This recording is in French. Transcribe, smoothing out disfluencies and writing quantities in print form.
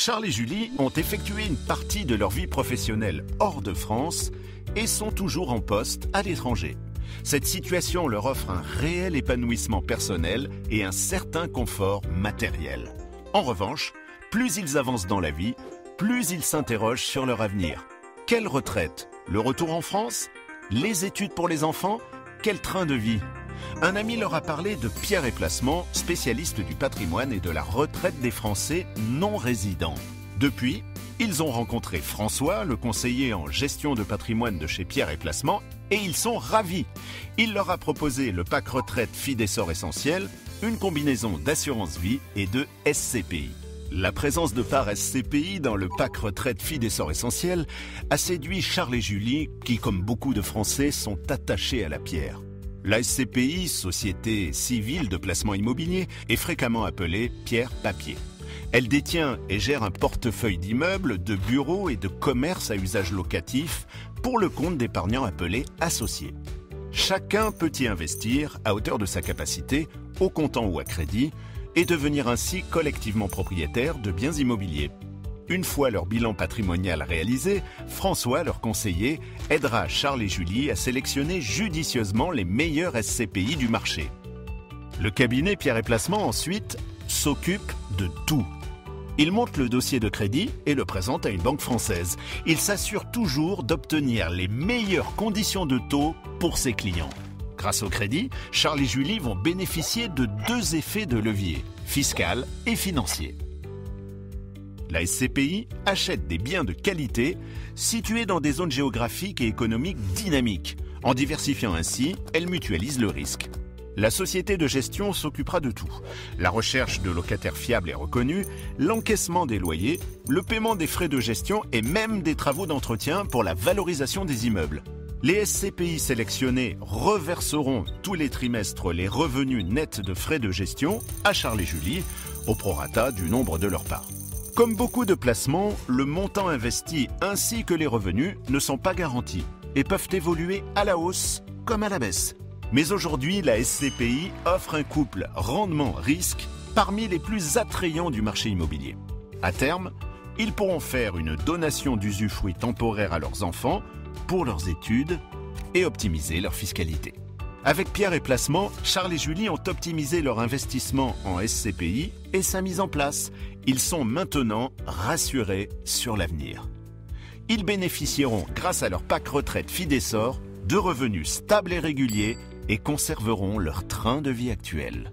Charles et Julie ont effectué une partie de leur vie professionnelle hors de France et sont toujours en poste à l'étranger. Cette situation leur offre un réel épanouissement personnel et un certain confort matériel. En revanche, plus ils avancent dans la vie, plus ils s'interrogent sur leur avenir. Quelle retraite? Le retour en France? Les études pour les enfants? Quel train de vie? Un ami leur a parlé de Pierre et Placement, spécialiste du patrimoine et de la retraite des Français non résidents. Depuis, ils ont rencontré François, le conseiller en gestion de patrimoine de chez Pierre et Placement, et ils sont ravis. Il leur a proposé le pack retraite Fidessor Essentiel, une combinaison d'assurance vie et de SCPI. La présence de parts SCPI dans le pack retraite Fidessor Essentiel a séduit Charles et Julie, qui, comme beaucoup de Français, sont attachés à la pierre. La SCPI, Société Civile de Placement Immobilier, est fréquemment appelée Pierre Papier. Elle détient et gère un portefeuille d'immeubles, de bureaux et de commerces à usage locatif pour le compte d'épargnants appelés associés. Chacun peut y investir à hauteur de sa capacité, au comptant ou à crédit, et devenir ainsi collectivement propriétaire de biens immobiliers. Une fois leur bilan patrimonial réalisé, François, leur conseiller, aidera Charles et Julie à sélectionner judicieusement les meilleurs SCPI du marché. Le cabinet Pierre et Placement, ensuite, s'occupe de tout. Il monte le dossier de crédit et le présente à une banque française. Il s'assure toujours d'obtenir les meilleures conditions de taux pour ses clients. Grâce au crédit, Charles et Julie vont bénéficier de deux effets de levier, fiscal et financier. La SCPI achète des biens de qualité situés dans des zones géographiques et économiques dynamiques. En diversifiant ainsi, elle mutualise le risque. La société de gestion s'occupera de tout. La recherche de locataires fiables et reconnus, l'encaissement des loyers, le paiement des frais de gestion et même des travaux d'entretien pour la valorisation des immeubles. Les SCPI sélectionnés reverseront tous les trimestres les revenus nets de frais de gestion à Charles et Julie, au prorata du nombre de leurs parts. Comme beaucoup de placements, le montant investi ainsi que les revenus ne sont pas garantis et peuvent évoluer à la hausse comme à la baisse. Mais aujourd'hui, la SCPI offre un couple rendement-risque parmi les plus attrayants du marché immobilier. À terme, ils pourront faire une donation d'usufruit temporaire à leurs enfants pour leurs études et optimiser leur fiscalité. Avec Pierre et Placement, Charles et Julie ont optimisé leur investissement en SCPI et sa mise en place. Ils sont maintenant rassurés sur l'avenir. Ils bénéficieront, grâce à leur pack retraite Fidessor, de revenus stables et réguliers et conserveront leur train de vie actuel.